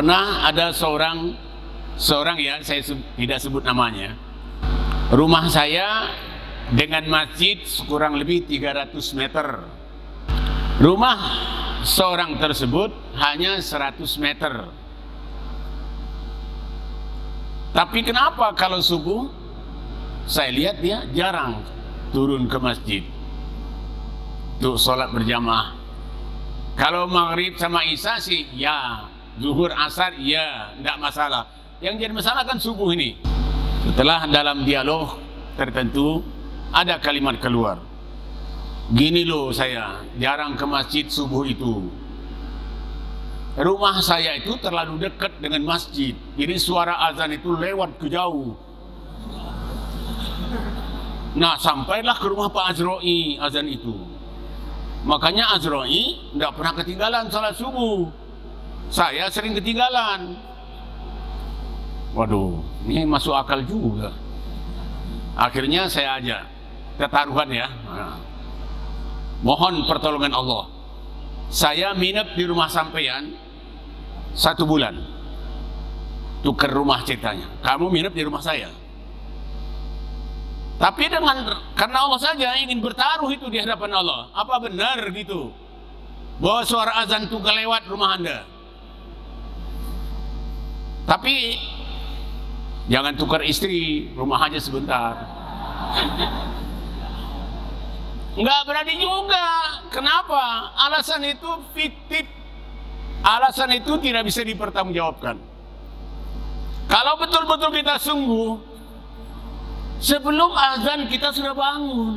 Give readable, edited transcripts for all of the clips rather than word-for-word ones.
Pernah ada seorang ya, saya tidak sebut namanya. Rumah saya dengan masjid kurang lebih 300 meter. Rumah seorang tersebut hanya 100 meter. Tapi kenapa kalau subuh saya lihat dia jarang turun ke masjid untuk sholat berjamaah. Kalau maghrib sama isya sih ya, zuhur asar ya, tidak masalah. Yang jadi masalah kan subuh ini. Setelah dalam dialog tertentu ada kalimat keluar, gini loh, saya jarang ke masjid subuh itu. Rumah saya itu terlalu dekat dengan masjid, jadi suara azan itu lewat ke jauh. Nah, sampailah ke rumah Pak Azroi azan itu. Makanya Azroi tidak pernah ketinggalan salat subuh. Saya sering ketinggalan. Waduh, ini masuk akal juga. Akhirnya saya ajak ketaruhan ya. Nah, mohon pertolongan Allah. Saya minap di rumah sampean 1 bulan. Tukar rumah ceritanya. Kamu minap di rumah saya. Tapi karena Allah saja ingin bertaruh itu di hadapan Allah. Apa benar gitu bahwa suara azan itu lewat rumah Anda? Tapi jangan tukar istri, rumah aja sebentar. Nggak berani juga. Kenapa? Alasan itu fiktif. Alasan itu tidak bisa dipertanggungjawabkan. Kalau betul-betul kita sungguh, sebelum azan kita sudah bangun.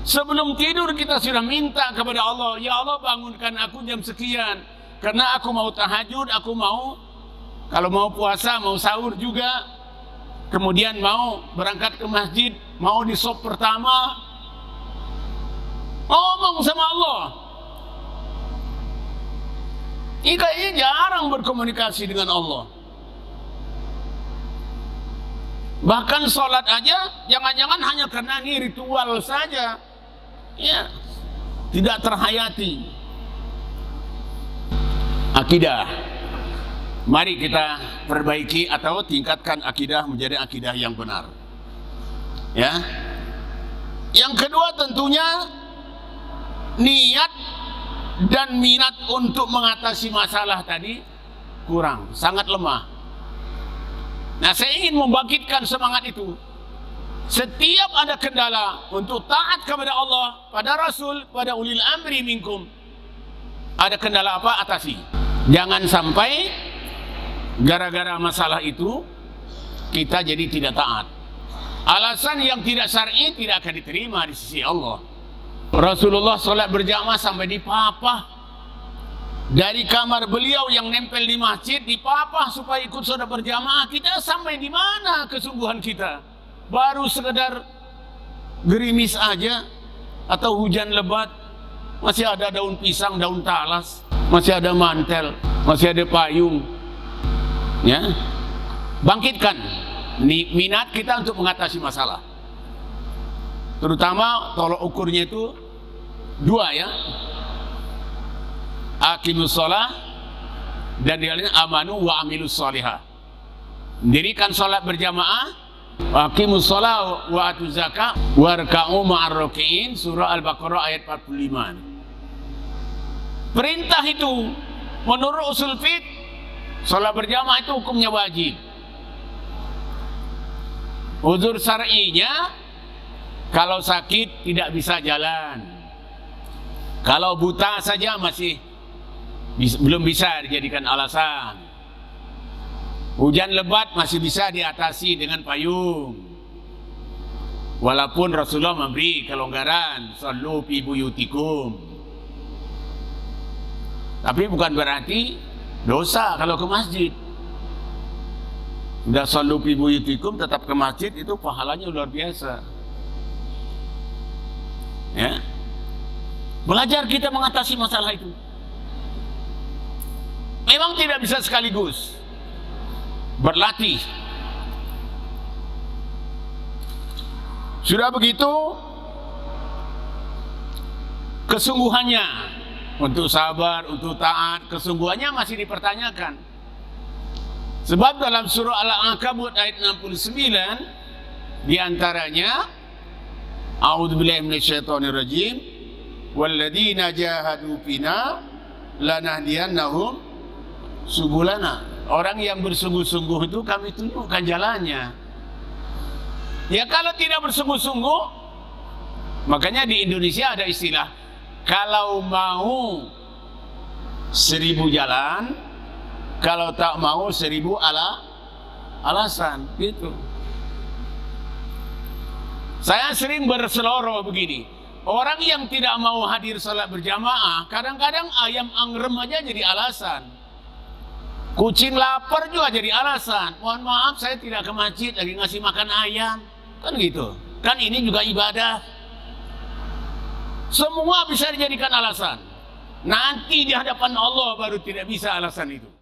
Sebelum tidur kita sudah minta kepada Allah, ya Allah bangunkan aku jam sekian, karena aku mau tahajud, aku mau, kalau mau puasa, mau sahur juga, kemudian mau berangkat ke masjid, mau di shop pertama, ngomong sama Allah. Ini kayaknya jarang berkomunikasi dengan Allah. Bahkan sholat aja jangan-jangan hanya karena ini ritual saja, ya, tidak terhayati. Akidah, mari kita perbaiki atau tingkatkan akidah menjadi akidah yang benar. Ya. Yang kedua tentunya niat dan minat untuk mengatasi masalah tadi kurang, sangat lemah. Nah, saya ingin membangkitkan semangat itu. Setiap ada kendala untuk taat kepada Allah, pada Rasul, pada ulil amri minkum, ada kendala apa, atasi. Jangan sampai gara-gara masalah itu kita jadi tidak taat. Alasan yang tidak syar'i tidak akan diterima di sisi Allah. Rasulullah sholat berjamaah sampai dipapah. Dari kamar beliau yang nempel di masjid dipapah supaya ikut sholat berjamaah. Kita sampai di mana kesungguhan kita? Baru sekedar gerimis aja atau hujan lebat, masih ada daun pisang, daun talas, masih ada mantel, masih ada payung. Ya, bangkitkan minat kita untuk mengatasi masalah. Terutama tolok ukurnya itu 2 ya. Aqimus shalah dan yang lain amanu wa amilus sholihah. Dirikan sholat berjamaah, aqimus shalah wa atuz zakah warka'u ma'ar raki'in, surah Al-Baqarah ayat 45. Perintah itu menurut usul fiqh, sholat berjamaah itu hukumnya wajib. Uzur syar'inya kalau sakit tidak bisa jalan, kalau buta saja masih belum bisa dijadikan alasan. Hujan lebat masih bisa diatasi dengan payung. Walaupun Rasulullah memberi kelonggaran, shallu fi buyutikum. Tapi bukan berarti dosa kalau ke masjid. Udah shallu fi buyutikum tetap ke masjid, itu pahalanya luar biasa. Ya. Belajar kita mengatasi masalah itu. Memang tidak bisa sekaligus. Berlatih. Sudah begitu, kesungguhannya untuk sabar, untuk taat, kesungguhannya masih dipertanyakan. Sebab dalam surah Al-Ankabut ayat 69 di antaranya, A'udzubillahi minasyaitonirrajim, walladzina jahadu fina lanahdiyannahum subulana. Orang yang bersungguh-sungguh itu kami tunjukkan jalannya. Ya kalau tidak bersungguh-sungguh, makanya di Indonesia ada istilah, kalau mau 1000 jalan, kalau tak mau 1000 alasan, gitu. Saya sering berseloroh begini, orang yang tidak mau hadir salat berjamaah, kadang-kadang ayam angrem aja jadi alasan, kucing lapar juga jadi alasan. Mohon maaf, saya tidak ke masjid, lagi ngasih makan ayam, kan gitu. Kan ini juga ibadah. Semua bisa dijadikan alasan. Nanti di hadapan Allah baru tidak bisa alasan itu.